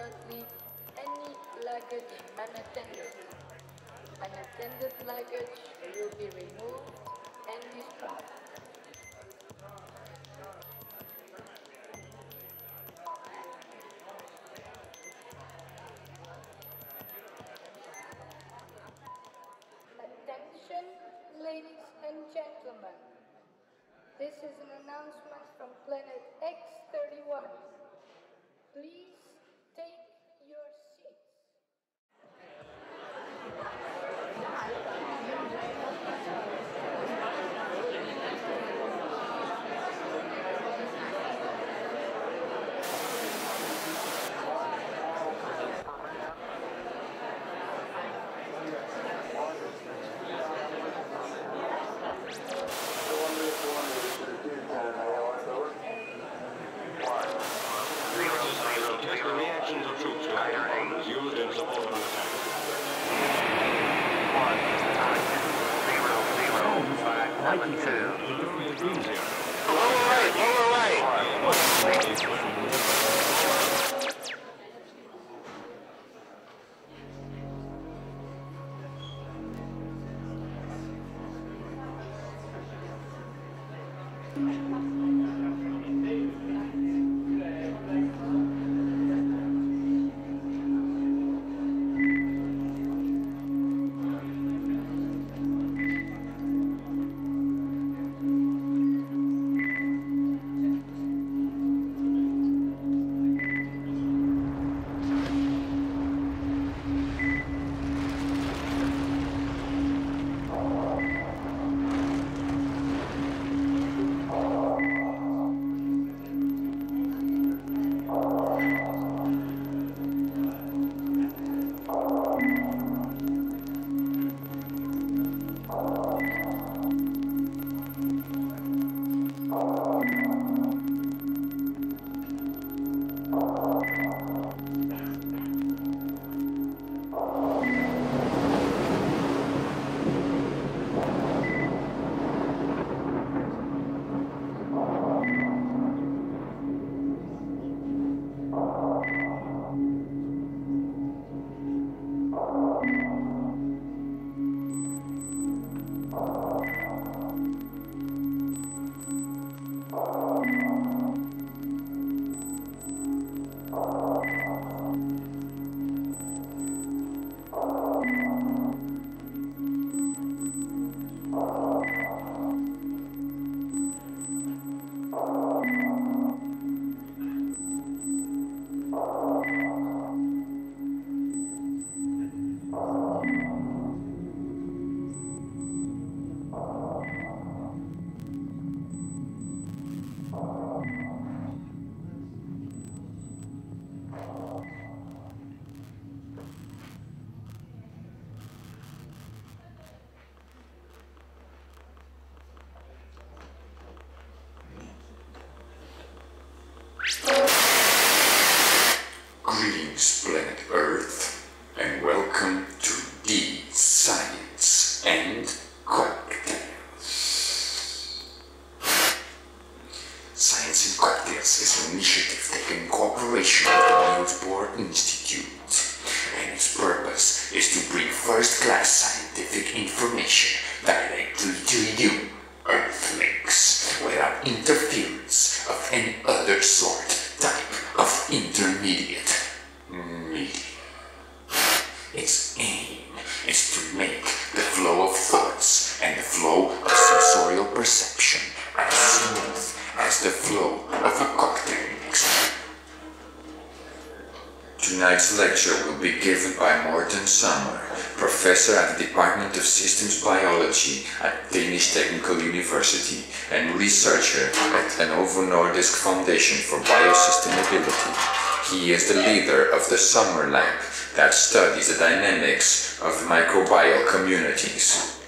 not leave any luggage unattended. Unattended luggage will be removed and destroyed. Attention, ladies and gentlemen. This is an announcement from Planet X31. Please take your seats. Greetings, planet Earth, and welcome to the Science and Cocktails. Science and Cocktails is an initiative taken in cooperation with the Niels Bohr Institute, and its purpose is to bring first-class scientific information directly to you, Earthlings, without interference of any other sort, type of intermediate media. Its aim is to make the flow of thoughts and the flow of sensorial perception as smooth as the flow of a cocktail mixer. Tonight's lecture will be given by Morten Sommer, professor at the Department of Systems Biology at Danish Technical University and researcher at the Novo Nordisk Foundation for Biosustainability. He is the leader of the Sommer Lab that studies the dynamics of microbial communities.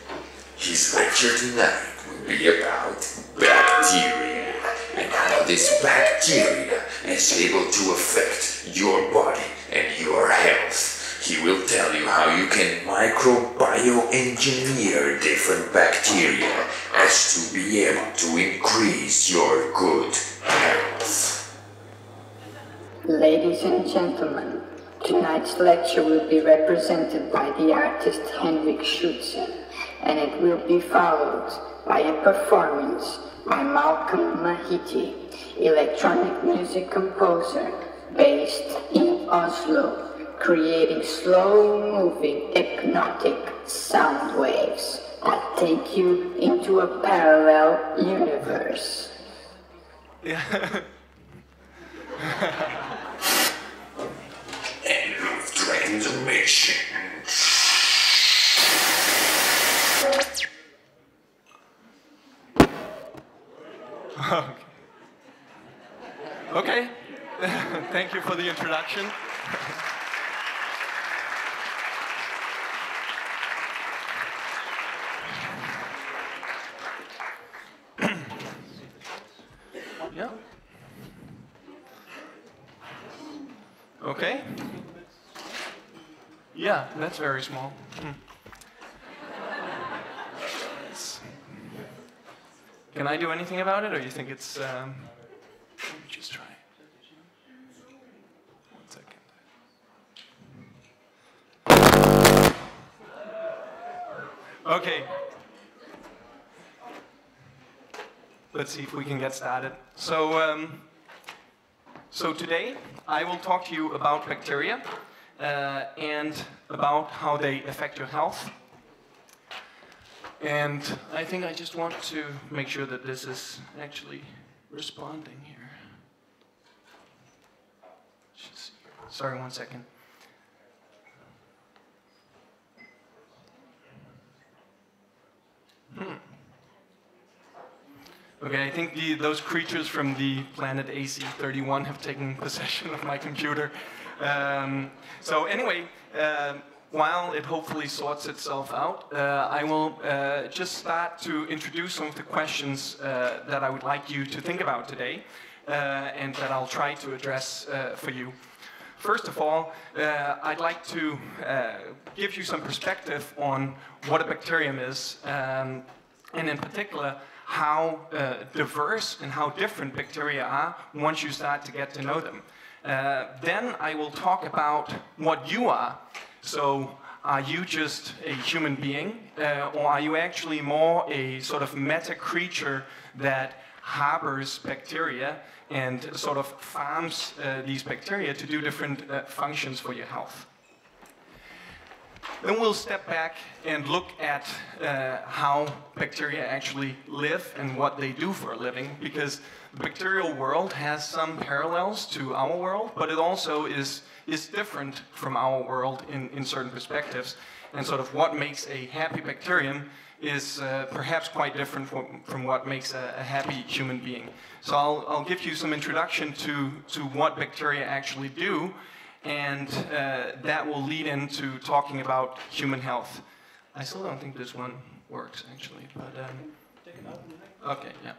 His lecture tonight will be about bacteria and how this bacteria is able to affect your body and your health. He will tell you how you can microbioengineer different bacteria as to be able to increase your good health. Ladies and gentlemen, tonight's lecture will be represented by the artist Henrik Schutze, and it will be followed by a performance by Malcolm Mahiti, electronic music composer based in Oslo, creating slow-moving hypnotic sound waves that take you into a parallel universe. Yeah. End of transmission. Okay. Thank you for the introduction. Yeah. Okay. Yeah, that's very small. Can I do anything about it, or you think it's? Let me just try. 1 second. Okay. Let's see if we can get started. So today I will talk to you about bacteria and about how they affect your health. And I think I just want to make sure that this is actually responding here. Sorry, 1 second. Okay, I think those creatures from the planet AC-31 have taken possession of my computer. So anyway, while it hopefully sorts itself out, I will just start to introduce some of the questions that I would like you to think about today, and that I'll try to address for you. First of all, I'd like to give you some perspective on what a bacterium is, and in particular, how diverse and how different bacteria are once you start to get to know them. Then I will talk about what you are. So are you just a human being, or are you actually more a sort of meta creature that harbors bacteria and sort of farms these bacteria to do different functions for your health? Then we'll step back and look at how bacteria actually live and what they do for a living, because the bacterial world has some parallels to our world, but it also is different from our world in certain perspectives. And sort of what makes a happy bacterium is perhaps quite different from what makes a happy human being. So I'll give you some introduction to what bacteria actually do, and that will lead into talking about human health. I still don't think this one works, actually, but okay, yeah.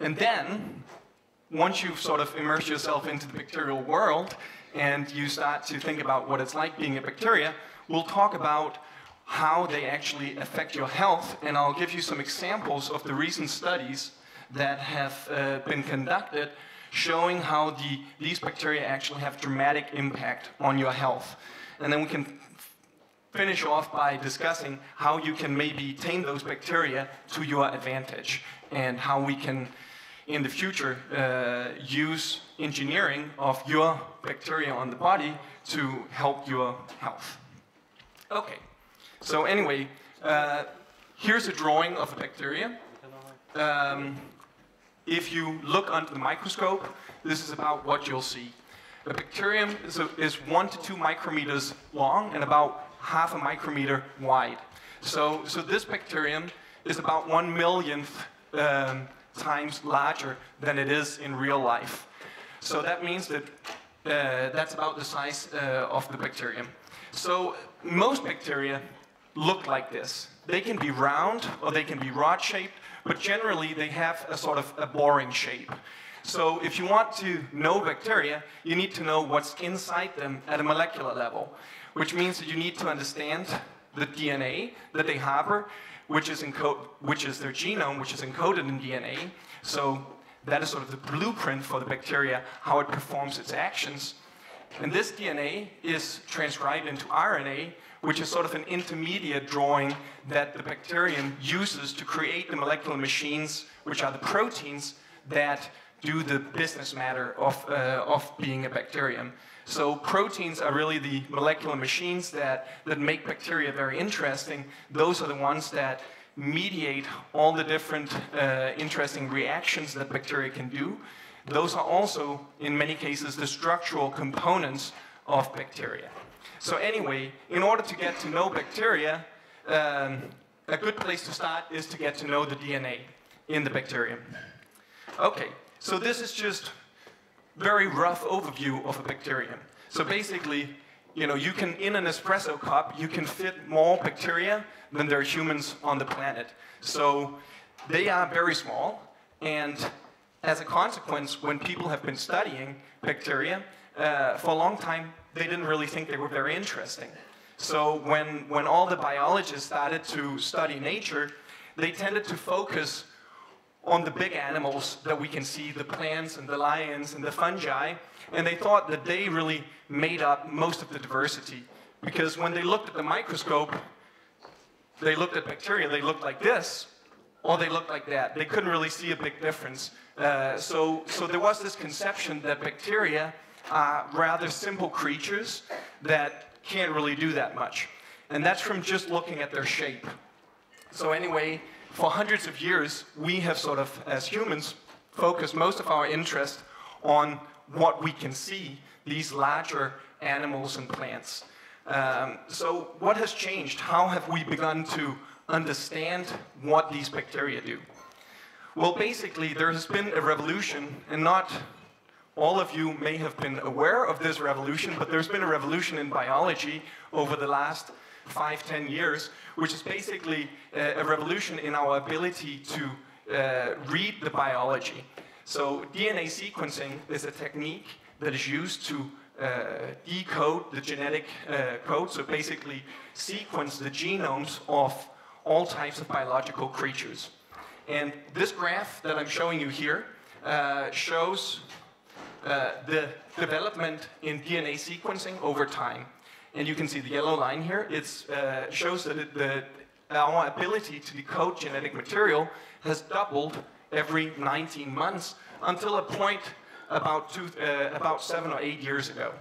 And then, once you've sort of immersed yourself into the bacterial world and you start to think about what it's like being a bacteria, we'll talk about how they actually affect your health, and I'll give you some examples of the recent studies that have been conducted showing how these bacteria actually have dramatic impact on your health. And then we can finish off by discussing how you can maybe tame those bacteria to your advantage, and how we can, in the future, use engineering of your bacteria on the body to help your health. Okay, so anyway, here's a drawing of a bacteria. If you look under the microscope, this is about what you'll see. A bacterium is 1 to 2 micrometers long and about half a micrometer wide. So this bacterium is about 1/1,000,000th times larger than it is in real life. So that means that that's about the size of the bacterium. So most bacteria look like this. They can be round or they can be rod-shaped, but generally they have a sort of a boring shape. So if you want to know bacteria, you need to know what's inside them at a molecular level, which means that you need to understand the DNA that they harbor, which is their genome, which is encoded in DNA. So That is sort of the blueprint for the bacteria, how it performs its actions. And this DNA is transcribed into RNA, which is sort of an intermediate drawing that the bacterium uses to create the molecular machines, which are the proteins that do the business matter of being a bacterium. So proteins are really the molecular machines that make bacteria very interesting. Those are the ones that mediate all the different interesting reactions that bacteria can do. Those are also, in many cases, the structural components of bacteria. So anyway, in order to get to know bacteria, a good place to start is to get to know the DNA in the bacterium. Okay, so this is just very rough overview of a bacterium. So basically, you know, you can, in an espresso cup, you can fit more bacteria than there are humans on the planet. So they are very small, and as a consequence, when people have been studying bacteria, for a long time, they didn't really think they were very interesting. So when all the biologists started to study nature, they tended to focus on the big animals that we can see, the plants and the lions and the fungi, and they thought that they really made up most of the diversity. Because when they looked at the microscope, they looked at bacteria, they looked like this, or they looked like that. They couldn't really see a big difference. So there was this conception that bacteria are rather simple creatures that can't really do that much. And that's from just looking at their shape. So anyway, for hundreds of years, we have sort of, as humans, focused most of our interest on what we can see, these larger animals and plants. So what has changed? How have we begun to understand what these bacteria do? Well, basically, there has been a revolution, and not all of you may have been aware of this revolution, but there's been a revolution in biology over the last 5-10 years, which is basically a revolution in our ability to read the biology. So DNA sequencing is a technique that is used to decode the genetic code, so basically sequence the genomes of all types of biological creatures. And this graph that I'm showing you here shows the development in DNA sequencing over time. And you can see the yellow line here. It shows that our ability to decode genetic material has doubled every 19 months until a point about 7 or 8 years ago.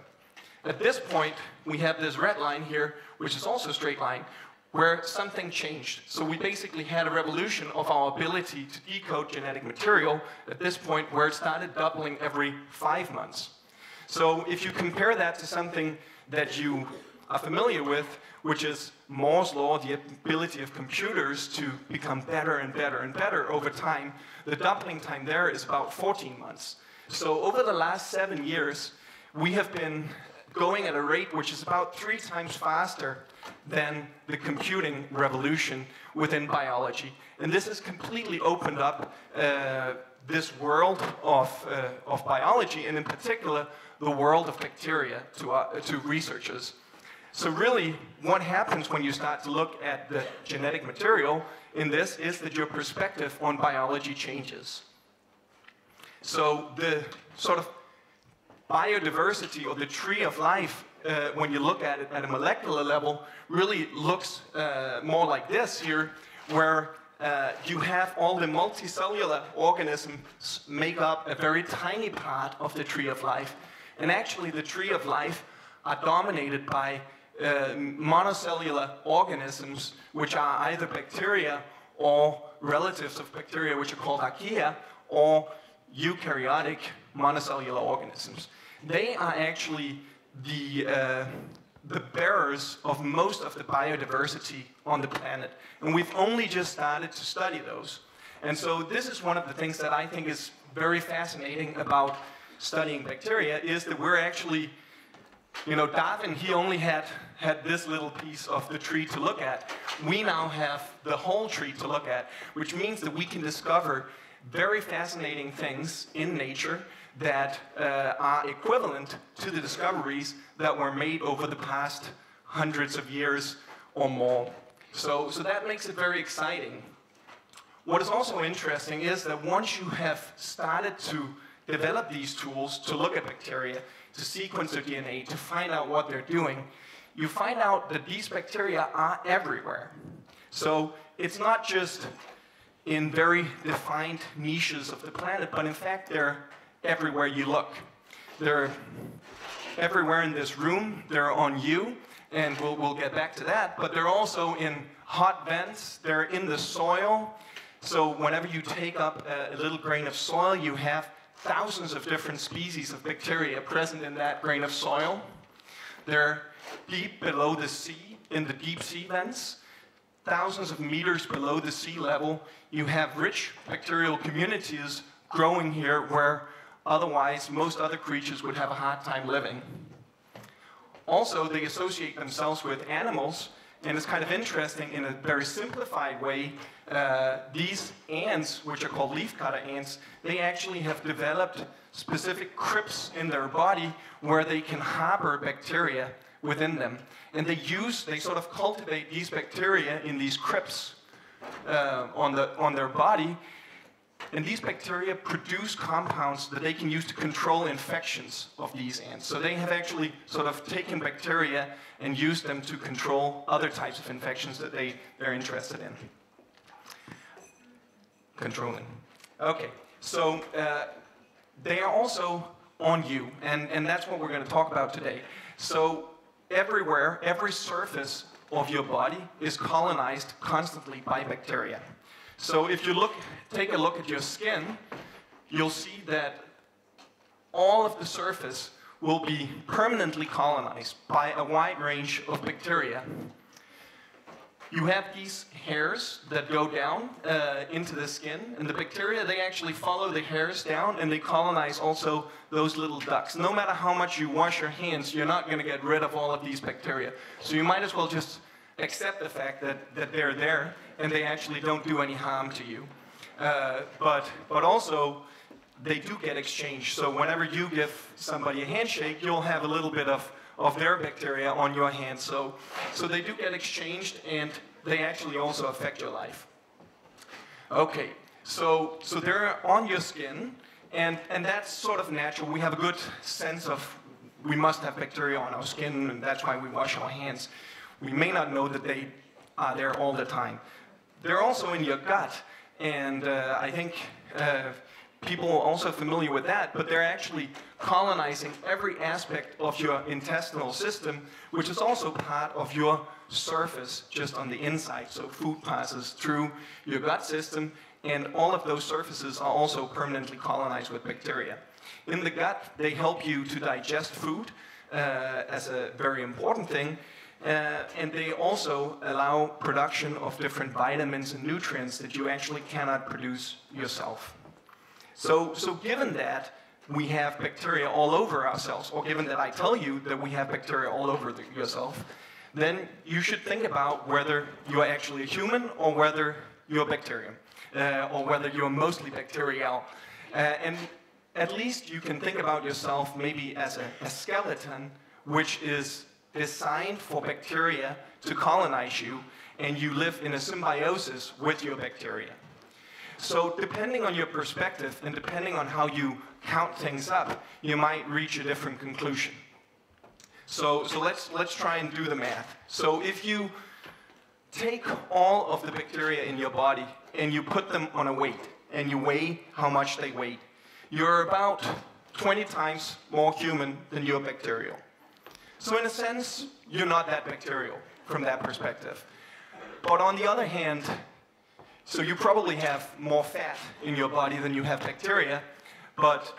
At this point, we have this red line here, which is also a straight line, where something changed. So we basically had a revolution of our ability to decode genetic material at this point, where it started doubling every 5 months. So if you compare that to something that you are familiar with, which is Moore's law, the ability of computers to become better and better and better over time, the doubling time there is about 14 months. So over the last 7 years, we have been going at a rate which is about 3 times faster than the computing revolution within biology. And this has completely opened up this world of biology, and in particular, the world of bacteria to researchers. So really, what happens when you start to look at the genetic material in this is that your perspective on biology changes. So the sort of biodiversity, or the tree of life, when you look at it at a molecular level, really looks more like this here, where you have all the multicellular organisms make up a very tiny part of the tree of life. And actually, the tree of life are dominated by monocellular organisms, which are either bacteria or relatives of bacteria, which are called archaea, or eukaryotic monocellular organisms. They are actually the bearers of most of the biodiversity on the planet. And we've only just started to study those. And so this is one of the things that I think is very fascinating about studying bacteria, is that we're actually, you know, Darwin, he only had this little piece of the tree to look at. We now have the whole tree to look at, which means that we can discover very fascinating things in nature that are equivalent to the discoveries that were made over the past hundreds of years or more. So that makes it very exciting. what is also interesting is that once you have started to develop these tools to look at bacteria, to sequence their DNA, to find out what they're doing, you find out that these bacteria are everywhere. So it's not just in very defined niches of the planet, but in fact they're everywhere you look. They're everywhere in this room, they're on you, and we'll get back to that, but they're also in hot vents, they're in the soil. So whenever you take up a little grain of soil, you have thousands of different species of bacteria present in that grain of soil. They're deep below the sea, in the deep sea vents. Thousands of meters below the sea level, you have rich bacterial communities growing here where otherwise most other creatures would have a hard time living. Also, they associate themselves with animals, and it's kind of interesting in a very simplified way. These ants, which are called leafcutter ants, they actually have developed specific crypts in their body where they can harbor bacteria within them. And they sort of cultivate these bacteria in these crypts on their body. And these bacteria produce compounds that they can use to control infections of these ants. So they have actually sort of taken bacteria and used them to control other types of infections that they're interested in controlling. Okay, so they are also on you, and that's what we're going to talk about today. So everywhere, every surface of your body is colonized constantly by bacteria. So if you take a look at your skin, you'll see that all of the surface will be permanently colonized by a wide range of bacteria. You have these hairs that go down into the skin, and the bacteria, they actually follow the hairs down, and they colonize also those little ducts. No matter how much you wash your hands, you're not going to get rid of all of these bacteria. So you might as well just accept the fact that they're there, and they actually don't do any harm to you. But also, they do get exchanged. So whenever you give somebody a handshake, you'll have a little bit of their bacteria on your hands. So they do get exchanged, and they actually also affect your life. Okay, so they're on your skin, and that's sort of natural. We have a good sense of we must have bacteria on our skin, and that's why we wash our hands. We may not know that they are there all the time. They're also in your gut, and I think people are also familiar with that, but they're actually colonizing every aspect of your intestinal system, which is also part of your surface just on the inside. So food passes through your gut system, and all of those surfaces are also permanently colonized with bacteria. In the gut, they help you to digest food as a very important thing, and they also allow production of different vitamins and nutrients that you actually cannot produce yourself. So given that we have bacteria all over ourselves, or given that I tell you that we have bacteria all over yourself, then you should think about whether you are actually a human or whether you're a bacterium, or whether you're mostly bacterial. And at least you can think about yourself maybe as a skeleton, which is designed for bacteria to colonize you, and you live in a symbiosis with your bacteria. So depending on your perspective and depending on how you count things up, you might reach a different conclusion. So let's try and do the math. So if you take all of the bacteria in your body and you put them on a weight and you weigh how much they weigh, you're about 20 times more human than you're bacterial. So in a sense, you're not that bacterial from that perspective. But on the other hand, so you probably have more fat in your body than you have bacteria, but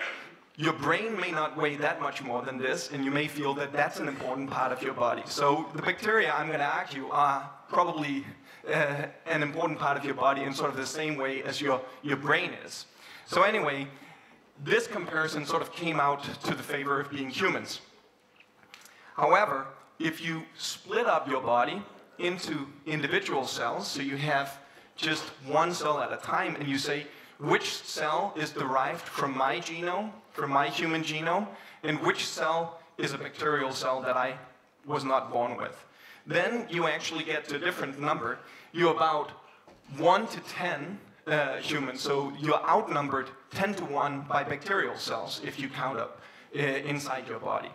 your brain may not weigh that much more than this, and you may feel that that's an important part of your body. So the bacteria, I'm going to argue, are probably an important part of your body in sort of the same way as your brain is. So anyway, this comparison sort of came out to the favor of being humans. However, if you split up your body into individual cells, so you have just one cell at a time, and you say, which cell is derived from my genome, from my human genome, and which cell is a bacterial cell that I was not born with. Then you actually get to a different number. You're about 1 to 10 human. So you're outnumbered 10 to 1 by bacterial cells if you count up inside your body.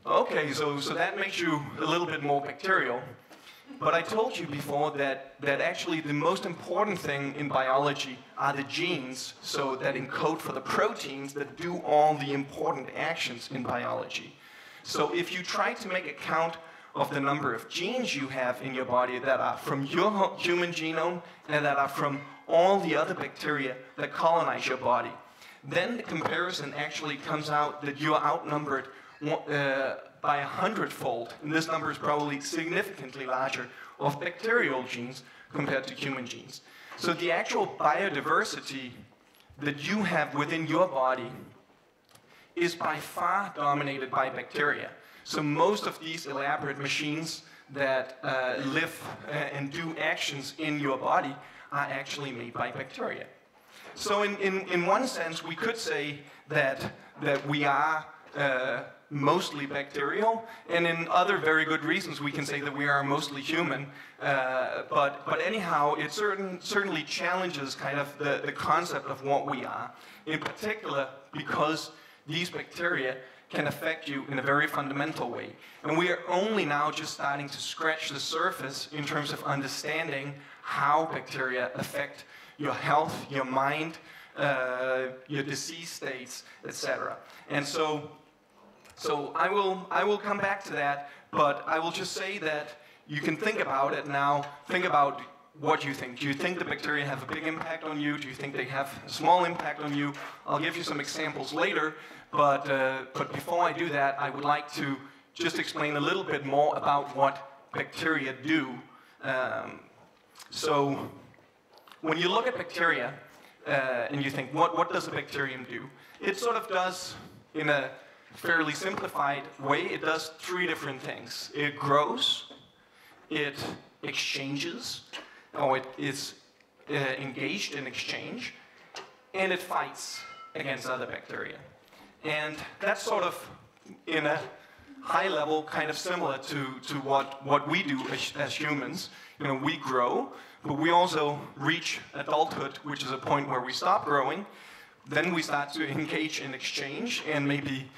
Okay, so that makes you a little bit more bacterial. But I told you before that actually the most important thing in biology are the genes, so that encode for the proteins that do all the important actions in biology. So if you try to make a count of the number of genes you have in your body that are from your human genome and that are from all the other bacteria that colonize your body, then the comparison actually comes out that you're outnumbered by 100-fold, and this number is probably significantly larger, of bacterial genes compared to human genes. So the actual biodiversity that you have within your body is by far dominated by bacteria. So most of these elaborate machines that live and do actions in your body are actually made by bacteria. So in one sense, we could say that we are mostly bacterial, and in other very good reasons we can say that we are mostly human. But anyhow, it certainly challenges kind of the concept of what we are, in particular because these bacteria can affect you in a very fundamental way. And we are only now just starting to scratch the surface in terms of understanding how bacteria affect your health, your mind, your disease states, etc. And so I will come back to that, but I will just say that you can think about it now. Think about what you think. Do you think the bacteria have a big impact on you? Do you think they have a small impact on you? I'll give you some examples later, but before I do that, I would like to just explain a little bit more about what bacteria do. So when you look at bacteria and you think, what does a bacterium do? It sort of does, in a fairly simplified way, it does three different things. It grows, it exchanges, or it is engaged in exchange, and it fights against other bacteria. And that's sort of, in a high level, kind of similar to what we do as humans. You know, we grow, but we also reach adulthood, which is a point where we stop growing. Then we start to engage in exchange and maybe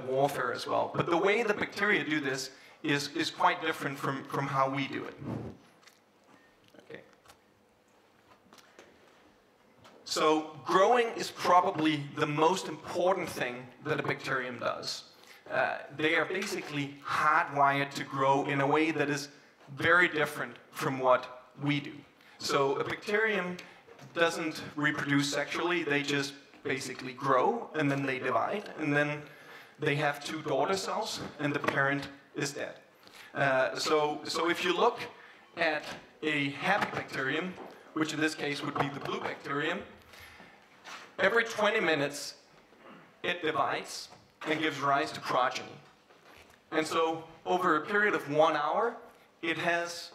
warfare as well. But the way the bacteria do this is quite different from how we do it. Okay. So growing is probably the most important thing that a bacterium does. They are basically hardwired to grow in a way that is very different from what we do. So a bacterium doesn't reproduce sexually, they just basically grow, and then they divide, and then they have two daughter cells, and the parent is dead. So if you look at a happy bacterium, which in this case would be the blue bacterium, every 20 minutes it divides and gives rise to progeny. And so over a period of 1 hour, it has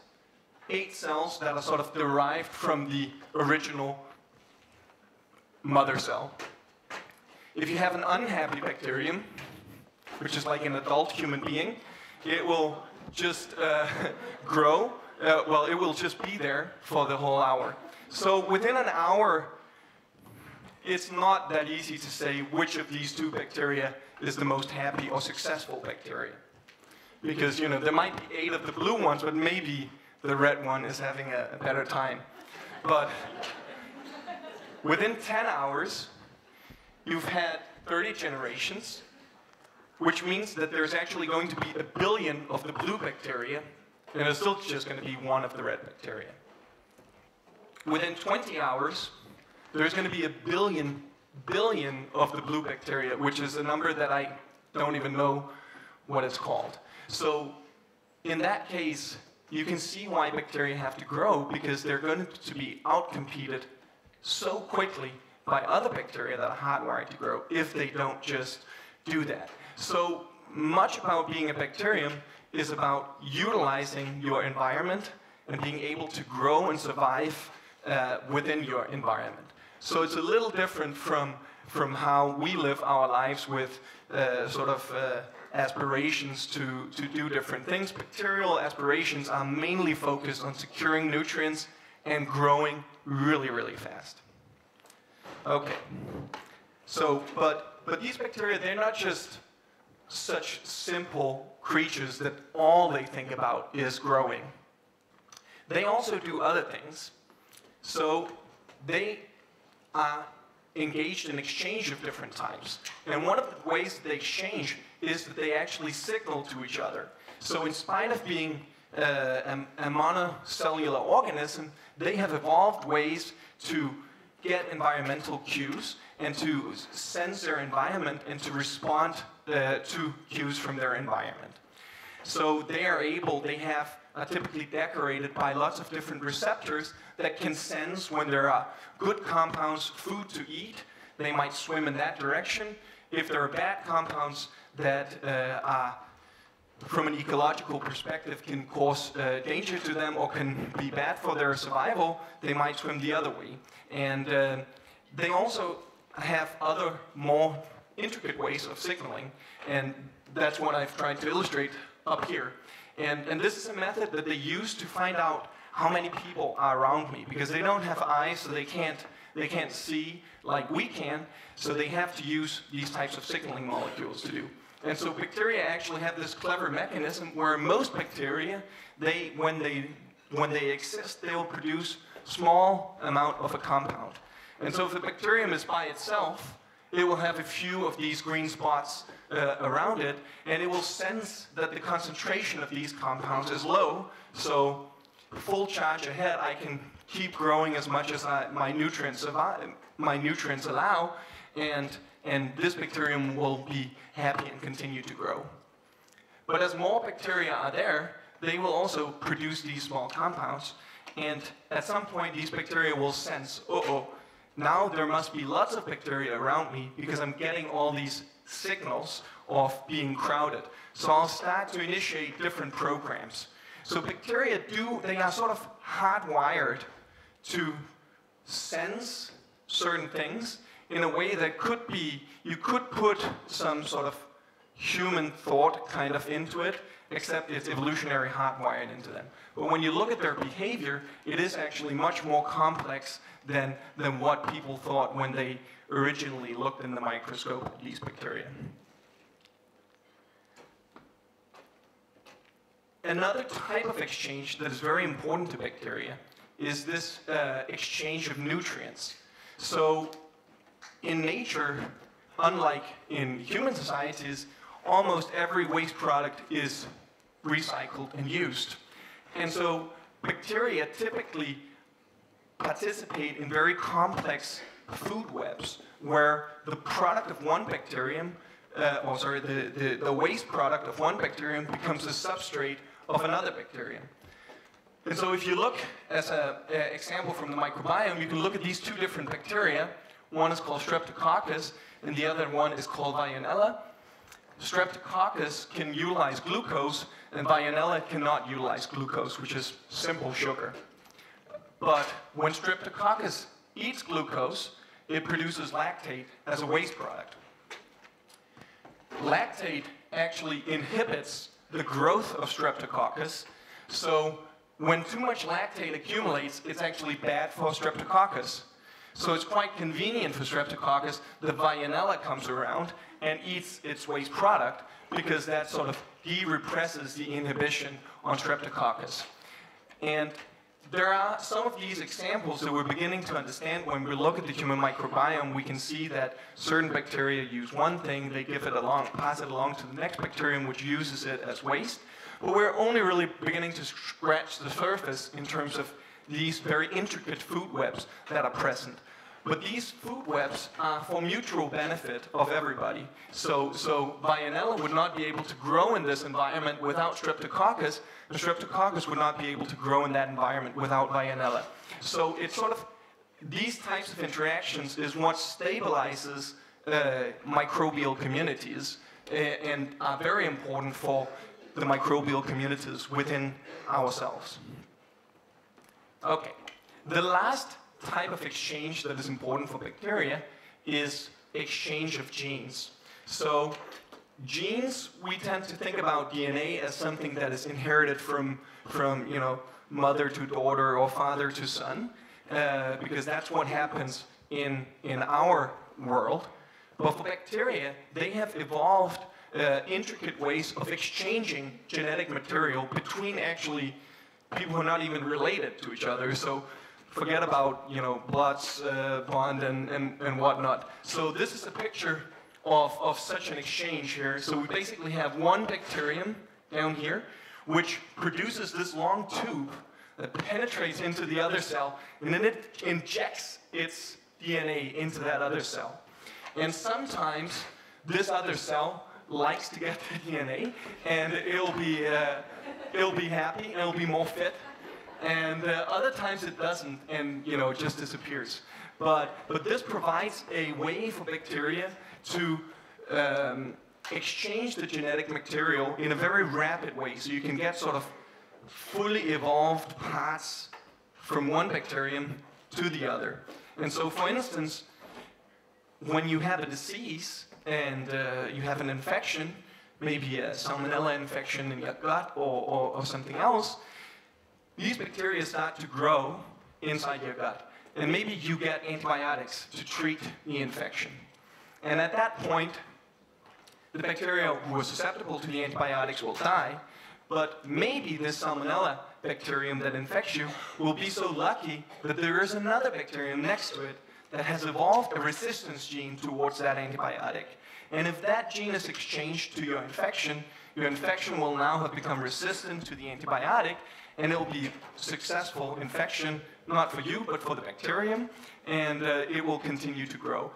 8 cells that are sort of derived from the original mother cell. If you have an unhappy bacterium, which is like an adult human being, it will just grow. Well, it will just be there for the whole hour. So within an hour, it's not that easy to say which of these two bacteria is the most happy or successful bacteria. Because, you know, there might be 8 of the blue ones, but maybe the red one is having a better time. But within 10 hours, you've had 30 generations, which means that there's actually going to be 1 billion of the blue bacteria, and there's still just going to be 1 of the red bacteria. Within 20 hours, there's going to be 1 billion of the blue bacteria, which is a number that I don't even know what it's called. So in that case, you can see why bacteria have to grow, because they're going to be outcompeted so quickly by other bacteria that are hardwired to grow if they don't just do that. So much about being a bacterium is about utilizing your environment and being able to grow and survive within your environment. So it's a little different from how we live our lives with aspirations to do different things. Bacterial aspirations are mainly focused on securing nutrients and growing really, really fast. Okay. So, but these bacteria, they're not just such simple creatures that all they think about is growing. They also do other things. So they are engaged in exchange of different types. And one of the ways that they exchange is that they actually signal to each other. So in spite of being a monocellular organism, they have evolved ways to get environmental cues and to sense their environment and to respond to cues from their environment. So they are typically decorated by lots of different receptors that can sense when there are good compounds, food to eat. They might swim in that direction. If there are bad compounds that are, from an ecological perspective, can cause danger to them or can be bad for their survival, they might swim the other way. And they also have other more intricate ways of signaling, and that's what I've tried to illustrate up here. And this is a method that they use to find out how many people are around me, because they don't have eyes, so they can't see like we can, so they have to use these types of signaling molecules to do. And so bacteria actually have this clever mechanism where most bacteria, when they exist, they will produce small amount of a compound. And so if a bacterium is by itself, it will have a few of these green spots around it, and it will sense that the concentration of these compounds is low, so full charge ahead, I can keep growing as much as my nutrients allow, and this bacterium will be happy and continue to grow. But as more bacteria are there, they will also produce these small compounds, and at some point these bacteria will sense, now there must be lots of bacteria around me because I'm getting all these signals of being crowded. So I'll start to initiate different programs. So bacteria they are sort of hardwired to sense certain things in a way that could be, you could put some sort of human thought kind of into it, except it's evolutionary hardwired into them. But when you look at their behavior, it is actually much more complex than what people thought when they originally looked in the microscope at these bacteria. Another type of exchange that is very important to bacteria is this exchange of nutrients. So in nature, unlike in human societies, almost every waste product is recycled and used. And so bacteria typically participate in very complex food webs where the product of one bacterium, the waste product of one bacterium becomes the substrate of another bacterium. And so if you look as an example from the microbiome, you can look at these two different bacteria. One is called Streptococcus, and the other one is called Veillonella. Streptococcus can utilize glucose, and Veillonella cannot utilize glucose, which is simple sugar. But when Streptococcus eats glucose, it produces lactate as a waste product. Lactate actually inhibits the growth of Streptococcus, so when too much lactate accumulates, it's actually bad for Streptococcus. So it's quite convenient for Streptococcus that Veillonella comes around and eats its waste product, because that sort of de-represses the inhibition on Streptococcus. And there are some of these examples that we're beginning to understand. When we look at the human microbiome, we can see that certain bacteria use one thing, they give it along, pass it along to the next bacterium, which uses it as waste. But we're only really beginning to scratch the surface in terms of these very intricate food webs that are present. But these food webs are for mutual benefit of everybody. So Veillonella would not be able to grow in this environment without Streptococcus, and Streptococcus would not be able to grow in that environment without Veillonella. So it's sort of, these types of interactions is what stabilizes microbial communities and are very important for the microbial communities within ourselves. Okay, the last type of exchange that is important for bacteria is exchange of genes. So genes, we tend to think about DNA as something that is inherited from mother to daughter or father to son. because that's what happens in our world. But for bacteria, they have evolved intricate ways of exchanging genetic material between actually people who are not even related to each other. So forget about, you know, blood's bond and whatnot. So this is a picture of such an exchange here. So we basically have one bacterium down here, which produces this long tube that penetrates into the other cell, and then it injects its DNA into that other cell. And sometimes this other cell likes to get the DNA, and it'll be happy, and it'll be more fit. And other times it doesn't, and you know, it just disappears. But this provides a way for bacteria to exchange the genetic material in a very rapid way. So you can get sort of fully evolved parts from one bacterium to the other. And so, for instance, when you have a disease and you have an infection, maybe a salmonella infection in your gut or something else, these bacteria start to grow inside your gut. And maybe you get antibiotics to treat the infection. And at that point, the bacteria who are susceptible to the antibiotics will die, but maybe this salmonella bacterium that infects you will be so lucky that there is another bacterium next to it that has evolved a resistance gene towards that antibiotic. And if that gene is exchanged to your infection will now have become resistant to the antibiotic, and it will be successful infection, not for you, but for the bacterium, and it will continue to grow.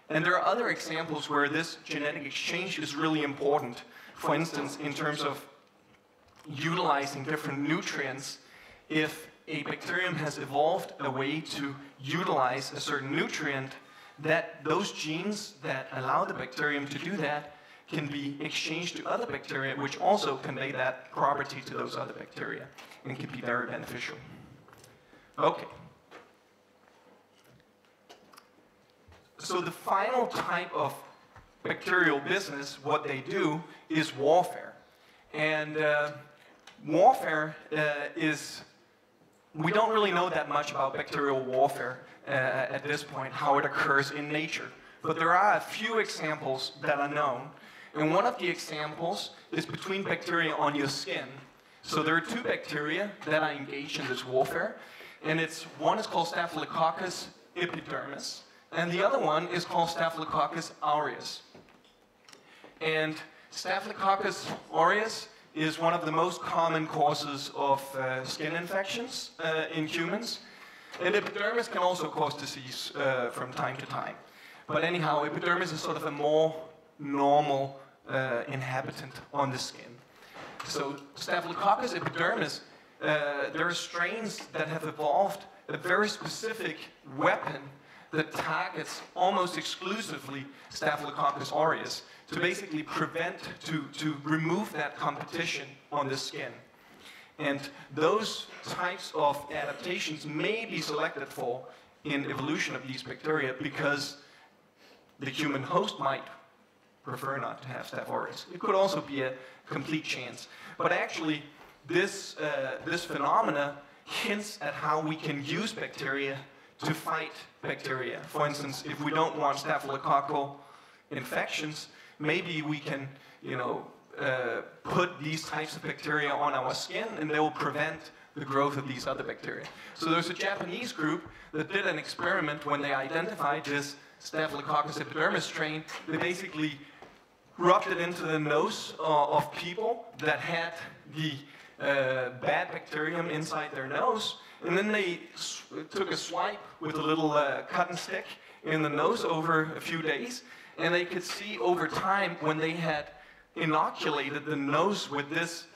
And there are other examples where this genetic exchange is really important. For instance, in terms of utilizing different nutrients, if a bacterium has evolved a way to utilize a certain nutrient, that those genes that allow the bacterium to do that can be exchanged to other bacteria, which also convey that property to those other bacteria, and can be very beneficial. Okay. So the final type of bacterial business, what they do, is warfare. And warfare we don't really know that much about bacterial warfare at this point, how it occurs in nature. But there are a few examples that are known. And one of the examples is between bacteria on your skin. So there are two bacteria that are engaged in this warfare. And one is called Staphylococcus epidermis, and the other one is called Staphylococcus aureus. And Staphylococcus aureus is one of the most common causes of skin infections in humans. And epidermis can also cause disease from time to time. But anyhow, epidermis is sort of a more normal inhabitant on the skin. So Staphylococcus epidermis, there are strains that have evolved a very specific weapon that targets almost exclusively Staphylococcus aureus to basically to remove that competition on the skin. And those types of adaptations may be selected for in evolution of these bacteria because the human host might prefer not to have Staph aureus. It could also be a complete chance. But actually, this phenomena hints at how we can use bacteria to fight bacteria. For instance, if we don't want staphylococcal infections, maybe we can, put these types of bacteria on our skin, and they will prevent the growth of these other bacteria. So there's a Japanese group that did an experiment when they identified this Staphylococcus epidermis strain. They basically rubbed it into the nose of people that had the bad bacterium inside their nose, and then they took a swipe with a little cotton stick in the nose over a few days, and they could see over time when they had inoculated the nose with this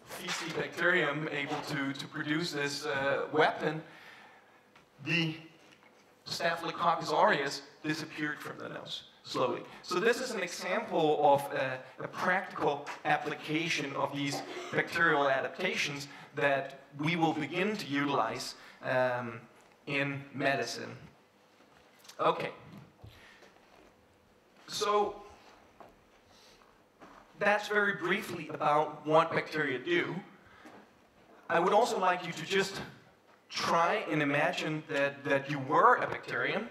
feces bacterium able to produce this weapon, the Staphylococcus aureus disappeared from the nose slowly. So this is an example of a practical application of these bacterial adaptations that we will begin to utilize in medicine. Okay. So that's very briefly about what bacteria do. I would also like you to just try and imagine that you were a bacterium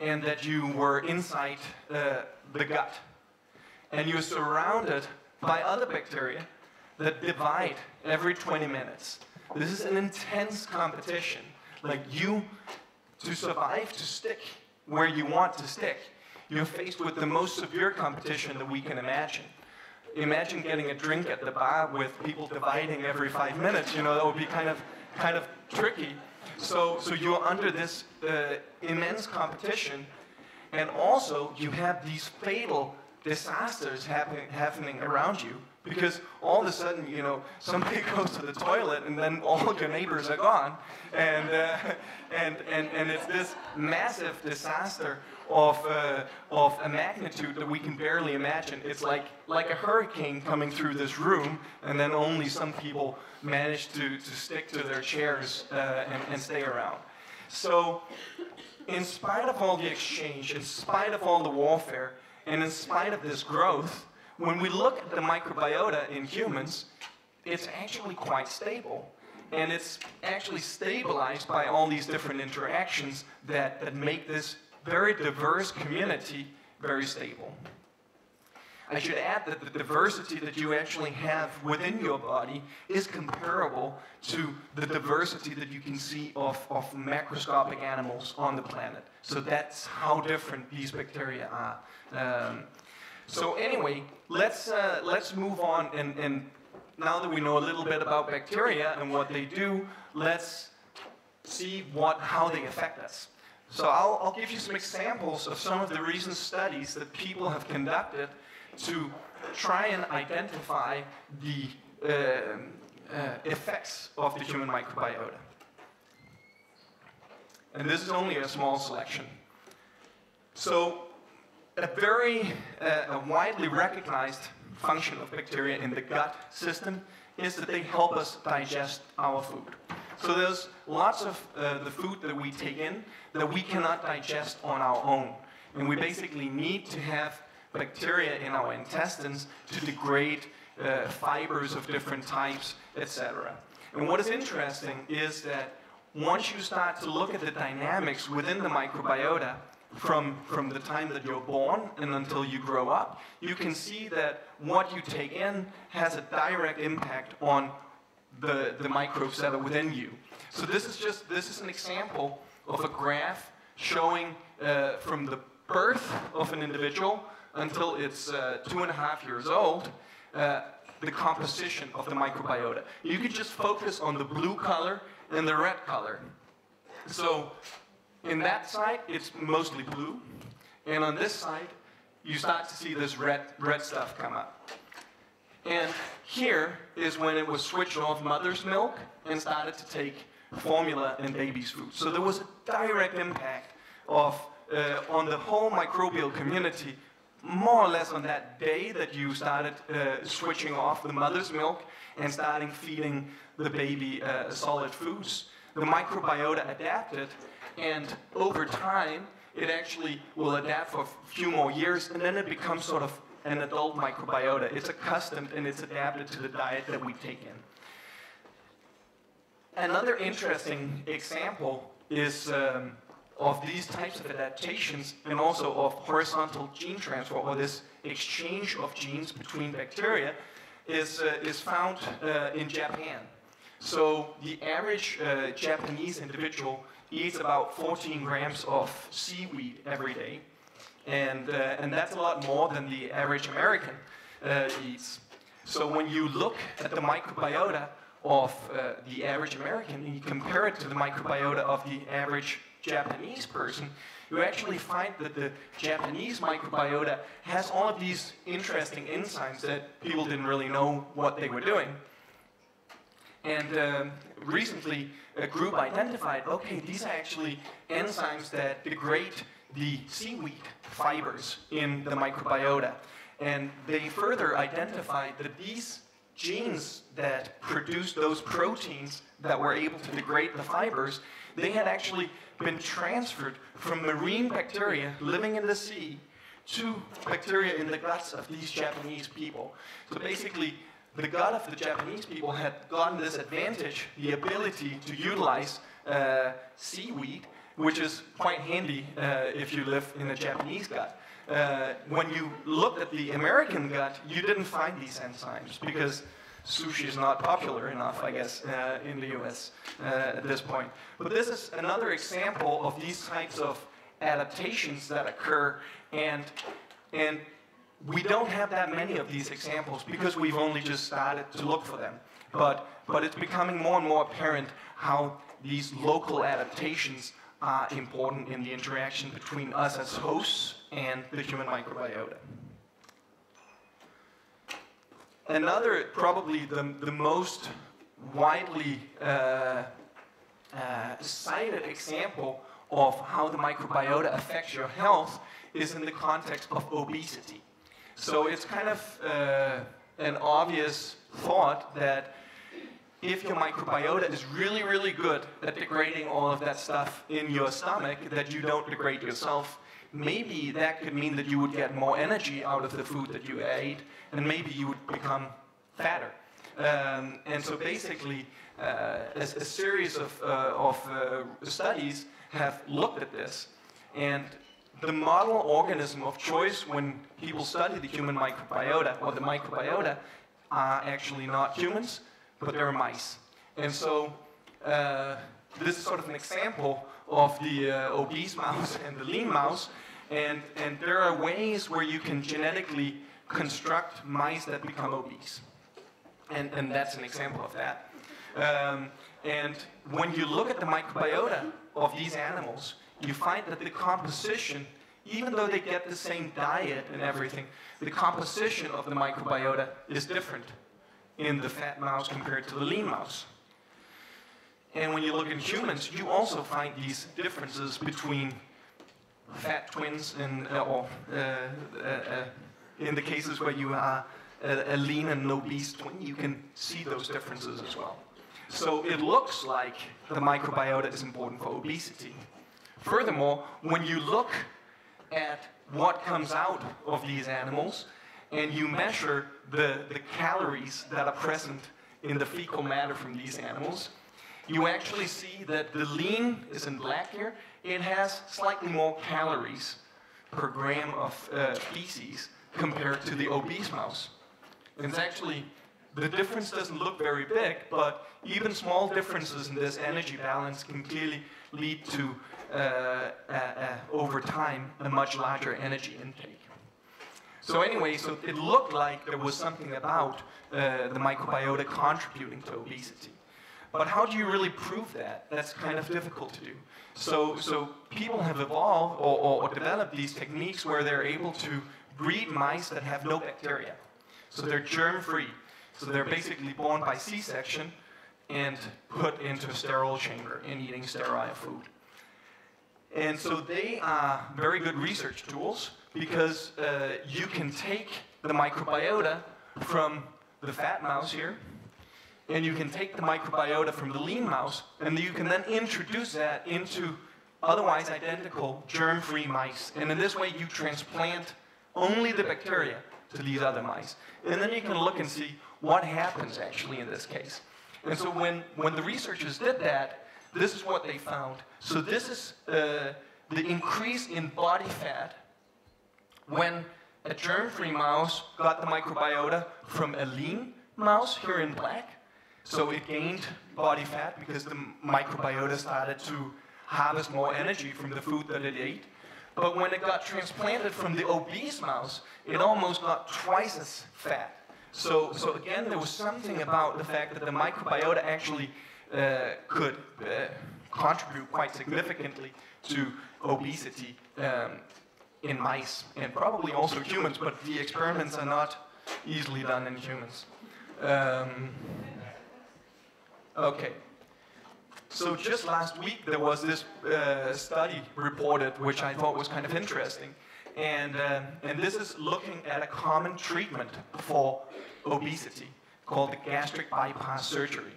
and that you were inside the gut. And you're surrounded by other bacteria that divide every 20 minutes. This is an intense competition. Like you, to survive, to stick where you want to stick, you're faced with the most severe competition that we can imagine. Imagine getting a drink at the bar with people dividing every 5 minutes. You know, that would be kind of tricky. So you're under this immense competition, and also you have these fatal disasters happening around you, because all of a sudden, you know, somebody goes to the toilet and then all your neighbors are gone, and it's this massive disaster of a magnitude that we can barely imagine. It's like a hurricane coming through this room, and then only some people manage to stick to their chairs and stay around. So, in spite of all the exchange, in spite of all the warfare, and in spite of this growth, when we look at the microbiota in humans, it's actually quite stable. And it's actually stabilized by all these different interactions that make this very diverse community very stable. I should add that the diversity that you actually have within your body is comparable to the diversity that you can see of macroscopic animals on the planet. So that's how different these bacteria are. So anyway, let's move on, and now that we know a little bit about bacteria and what they do, let's see how they affect us. So I'll give you some examples of some of the recent studies that people have conducted to try and identify the effects of the human microbiota. And this is only a small selection. So a very widely recognized function of bacteria in the gut system is that they help us digest our food. So there's lots of the food that we take in that we cannot digest on our own. And we basically need to have bacteria in our intestines to degrade fibers of different types, etc. And what is interesting is that once you start to look at the dynamics within the microbiota, from the time that you're born and until you grow up, you can see that what you take in has a direct impact on the microbes that are within you. So this is an example of a graph showing from the birth of an individual until it's 2.5 years old, the composition of the microbiota. You could just focus on the blue color and the red color. So in that side, it's mostly blue, and on this side, you start to see this red stuff come up. And here is when it was switched off mother's milk and started to take formula and baby's food. So there was a direct impact on the whole microbial community, more or less on that day that you started switching off the mother's milk and starting feeding the baby solid foods. The microbiota adapted, and over time, it actually will adapt for a few more years, and then it becomes sort of an adult microbiota. It's accustomed and it's adapted to the diet that we take in. Another interesting example is of these types of adaptations and also of horizontal gene transfer, or this exchange of genes between bacteria, is found in Japan. So the average Japanese individual eats about 14 grams of seaweed every day, and that's a lot more than the average American eats. So when you look at the microbiota of the average American and you compare it to the microbiota of the average Japanese person, you actually find that the Japanese microbiota has all of these interesting enzymes that people didn't really know what they were doing. And recently, a group identified, okay, these are actually enzymes that degrade the seaweed fibers in the microbiota. And they further identified that these genes that produce those proteins that were able to degrade the fibers, they had actually been transferred from marine bacteria living in the sea to bacteria in the guts of these Japanese people. So basically, the gut of the Japanese people had gotten this advantage, the ability to utilize seaweed, which is quite handy if you live in a Japanese gut. When you looked at the American gut, you didn't find these enzymes because sushi is not popular enough, I guess, in the US at this point. But this is another example of these types of adaptations that occur, and we don't have that many of these examples because we've only just started to look for them. But it's becoming more and more apparent how these local adaptations are important in the interaction between us as hosts and the human microbiota. Another, probably the most widely cited example of how the microbiota affects your health is in the context of obesity. So it's kind of an obvious thought that if your microbiota is really, really good at degrading all of that stuff in your stomach that you don't degrade yourself, maybe that could mean that you would get more energy out of the food that you ate, and maybe you would become fatter. And so basically, a series of studies have looked at this. And the model organism of choice when people study the human microbiota, or the microbiota, are actually not humans, but they're mice. And so this is sort of an example of the obese mouse and the lean mouse. And there are ways where you can genetically construct mice that become obese. And that's an example of that. And when you look at the microbiota of these animals, you find that the composition, even though they get the same diet and everything, the composition of the microbiota is different in the fat mouse compared to the lean mouse. And when you look in humans, you also find these differences between fat twins and, in the cases where you are a lean and obese twin, you can see those differences as well. So it looks like the microbiota is important for obesity. Furthermore, when you look at what comes out of these animals and you measure the calories that are present in the fecal matter from these animals, you actually see that the lean is in black here. It has slightly more calories per gram of feces compared to the obese mouse. And it's actually, the difference doesn't look very big, but even small differences in this energy balance can clearly lead to, over time, a much larger energy intake. So anyway, so it looked like there was something about the microbiota contributing to obesity. But how do you really prove that? That's kind of difficult to do. So people have evolved or developed these techniques where they're able to breed mice that have no bacteria. So they're germ-free. So they're basically born by C-section and put into a sterile chamber and eating sterile food. And so they are very good research tools because you can take the microbiota from the fat mouse here, and you can take the microbiota from the lean mouse, and you can then introduce that into otherwise identical germ-free mice. And in this way, you transplant only the bacteria to these other mice. And then you can look and see what happens actually in this case. And so when the researchers did that, this is what they found. So this is the increase in body fat when a germ-free mouse got the microbiota from a lean mouse, here in black. So it gained body fat because the microbiota started to harvest more energy from the food that it ate. But when it got transplanted from the obese mouse, it almost got twice as fat. So again, there was something about the fact that the microbiota actually could contribute quite significantly to obesity in mice, and probably also humans, but the experiments are not easily done in humans. Okay. So just last week there was this study reported, which I thought was kind of interesting, and this is looking at a common treatment for obesity called the gastric bypass surgery.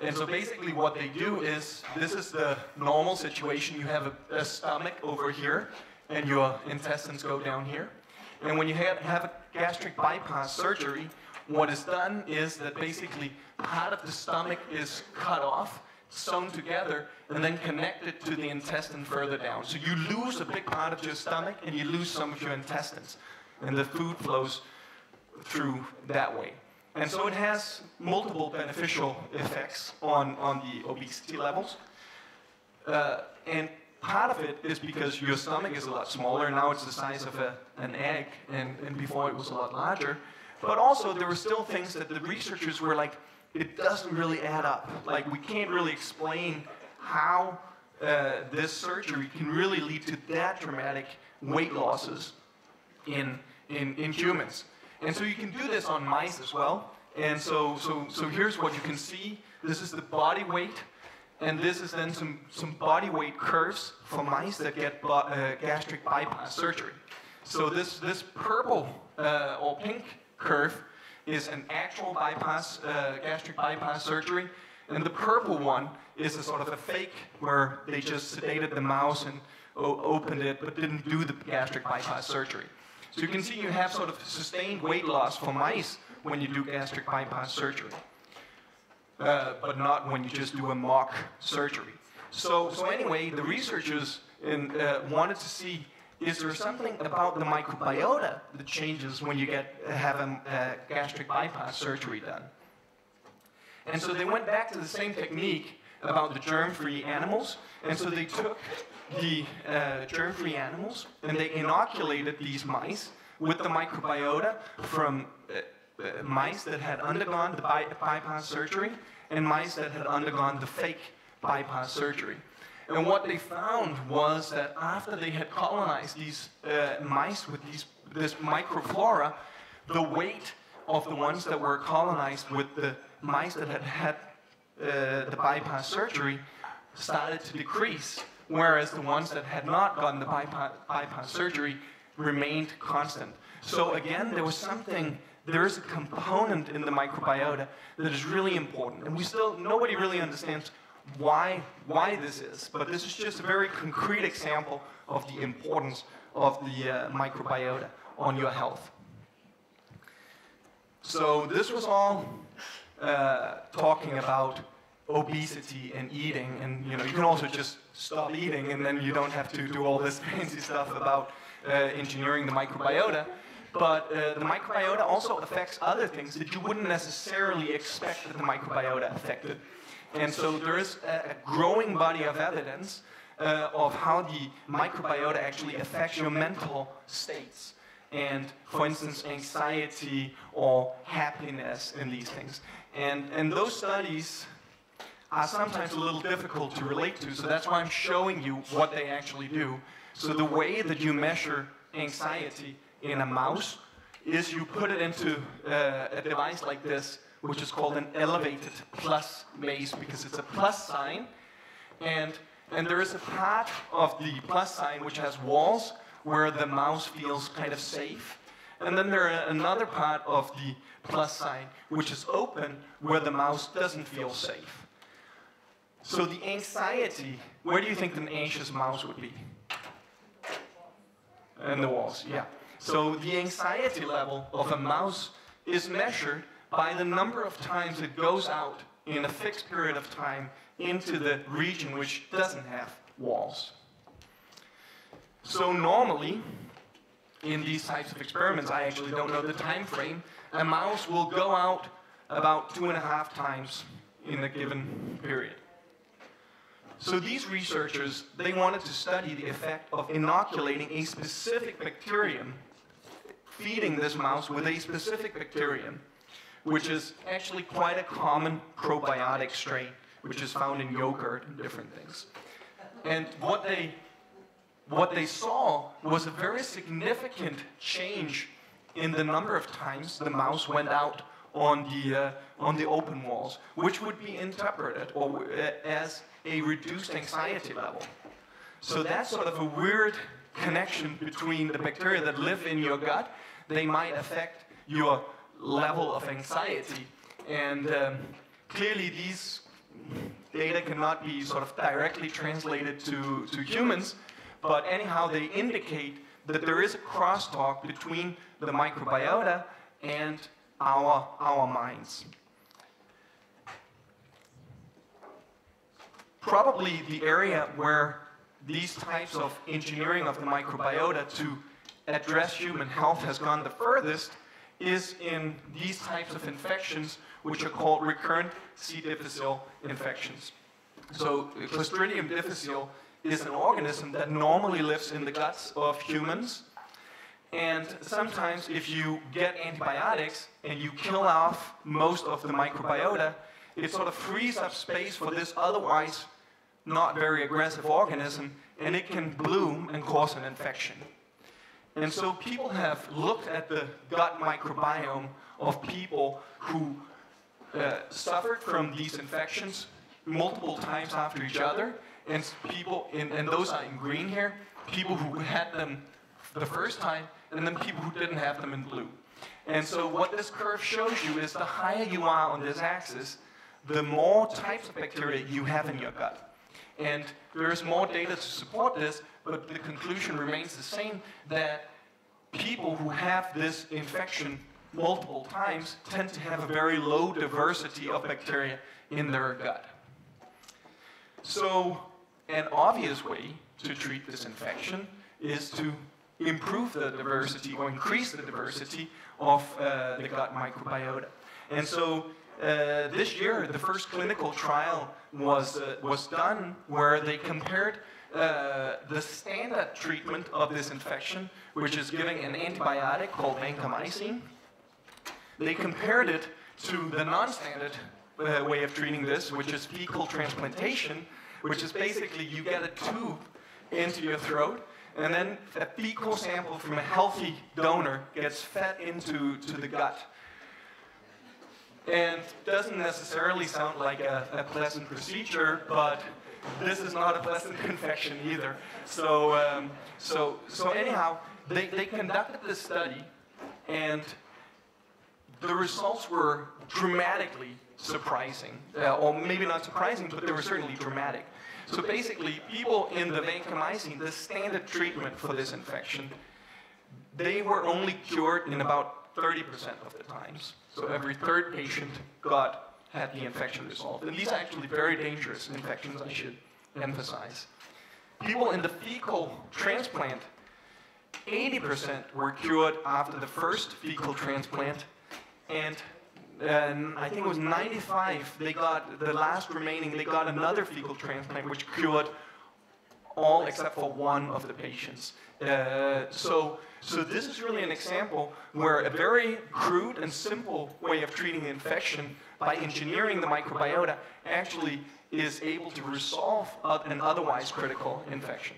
And so basically what they do is, this is the normal situation. You have a stomach over here, and your intestines go down here. And when you have a gastric bypass surgery, what is done is that basically part of the stomach is cut off, sewn together, and then connected to the intestine further down. So you lose a big part of your stomach and you lose some of your intestines. And the food flows through that way. And so it has multiple beneficial effects on the obesity levels. And part of it is because your stomach is a lot smaller. Now it's the size of an egg, and before it was a lot larger. But also there were still things that the researchers were like, it doesn't really add up. Like, we can't really explain how this surgery can really lead to that dramatic weight losses in humans. And so you can do this on mice as well. And so here's what you can see. This is the body weight. And this is then some body weight curves for mice that get gastric bypass surgery. So this purple or pink curve is an actual bypass, gastric bypass surgery. And the purple one is a sort of a fake where they just sedated the mouse and opened it but didn't do the gastric bypass surgery. So you can see you have sort of sustained weight loss for mice when you do gastric bypass surgery. But not when you just do a mock surgery. So anyway, the researchers wanted to see, is there something about the microbiota that changes when you have a gastric bypass surgery done? And so they went back to the same technique about the germ-free animals. And so they took the germ-free animals and they inoculated these mice with the microbiota from mice that had undergone the bypass surgery and mice that had undergone the fake bypass surgery. And what they found was that after they had colonized these mice with this microflora, the weight of the ones that were colonized with the mice that had had the bypass surgery started to decrease, whereas the ones that had not gotten the bypass surgery remained constant. So again, there is a component in the microbiota that is really important, and nobody really understands why this is, but this is just a very concrete example of the importance of the microbiota on your health. So this was all talking about obesity and eating, and you can also just stop eating and then you don't have to do all this fancy stuff about engineering the microbiota. But the microbiota also affects other things that you wouldn't necessarily expect that the microbiota affected. And so there is a growing body of evidence of how the microbiota actually affects your mental states. And for instance, anxiety or happiness and these things. And those studies are sometimes a little difficult to relate to, so that's why I'm showing you what they actually do. So the way that you measure anxiety in a mouse is you put it into a device like this, which is called an elevated plus maze, because it's a plus sign. And there is a part of the plus sign which has walls where the mouse feels kind of safe. And then there is another part of the plus sign which is open where the mouse doesn't feel safe. So the anxiety, where do you think an anxious mouse would be? In the walls, yeah. So the anxiety level of a mouse is measured by the number of times it goes out in a fixed period of time into the region which doesn't have walls. So normally, in these types of experiments, I actually don't know the time frame, a mouse will go out about 2.5 times in a given period. So these researchers, they wanted to study the effect of inoculating a specific bacterium, feeding this mouse with a specific bacterium, which is actually quite a common probiotic strain, which is found in yogurt and different things. And what they saw was a very significant change in the number of times the mouse went out on the open walls, which would be interpreted as a reduced anxiety level. So that's sort of a weird connection between the bacteria that live in your gut. They might affect your level of anxiety. And clearly these data cannot be sort of directly translated to humans, but anyhow they indicate that there is a crosstalk between the microbiota and our minds. Probably the area where these types of engineering of the microbiota to address human health has gone the furthest is in these types of infections, which are called recurrent C. difficile infections. So Clostridium difficile is an organism that normally lives in the guts of humans. And sometimes if you get antibiotics and you kill off most of the microbiota, it sort of frees up space for this otherwise not very aggressive organism, and it can bloom and cause an infection. And so people have looked at the gut microbiome of people who suffered from these infections multiple times after each other, and people, and those are in green here, people who had them the first time, and then people who didn't have them in blue. And so what this curve shows you is the higher you are on this axis, the more types of bacteria you have in your gut. And there is more data to support this, but the conclusion remains the same, that people who have this infection multiple times tend to have a very low diversity of bacteria in their gut. So an obvious way to treat this infection is to improve the diversity or increase the diversity of the gut microbiota. And so this year, the first clinical trial was done where they compared the standard treatment of this infection, which is giving an antibiotic called vancomycin. They compared it to the non-standard way of treating this, which is fecal transplantation, which is basically you get a tube into your throat, and then a fecal sample from a healthy donor gets fed into the gut. And doesn't necessarily sound like a pleasant procedure, but this is not a pleasant infection either. So anyhow, they conducted this study, and the results were dramatically surprising, or maybe not surprising, but they were certainly dramatic. So basically, people in the vancomycin, the standard treatment for this infection, they were only cured in about 30% of the times. So every third patient had the infection resolved. And these are actually very dangerous infections, I should emphasize. People in the fecal transplant, 80% were cured after the first fecal transplant, and I think it was 95, they got the last remaining, they got another fecal transplant which cured all except for one of the patients. So this is really an example where a very crude and simple way of treating the infection by engineering the microbiota actually is able to resolve an otherwise critical infection.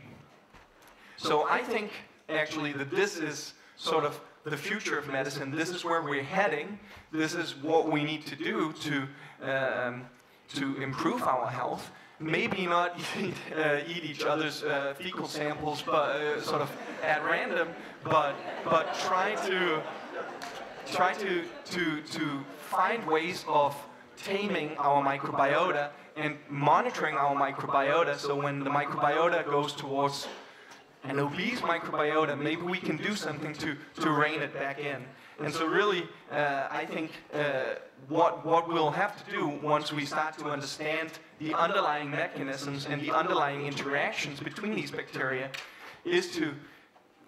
So I think actually that this is sort of the future of medicine. This is where we're heading. This is what we need to do to improve our health. Maybe not eat each other's fecal samples, but sort of at random, but try to find ways of taming our microbiota and monitoring our microbiota. So when the microbiota goes towards an obese microbiota, maybe we can do something to rein it back in. And so really, I think what we'll have to do once we start to understand the underlying mechanisms and the underlying interactions between these bacteria is to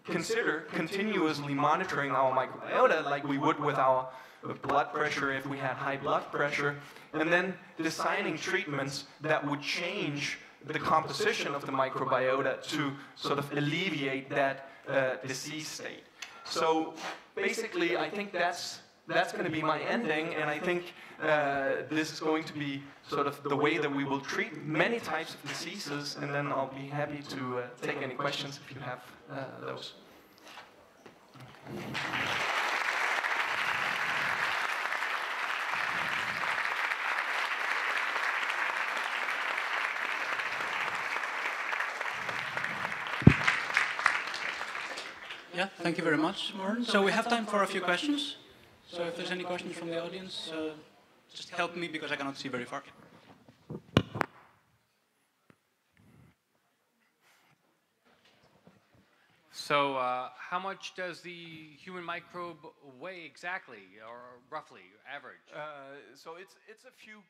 consider continuously monitoring our microbiota like we would with our blood pressure if we had high blood pressure, and then designing treatments that would change the composition of the microbiota to sort of alleviate that disease state. So basically, I think that's going to be my ending, and I think this is going to be sort of the way that we will treat many types of diseases, and then I'll be happy to take any questions if you have those. Yeah, thank you very much, Morten. So we have time for a few questions. So if there's any questions from the audience, just help me because I cannot see very far. So how much does the human microbe weigh exactly, or roughly, average? So it's a few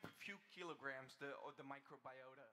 kilograms. The microbiota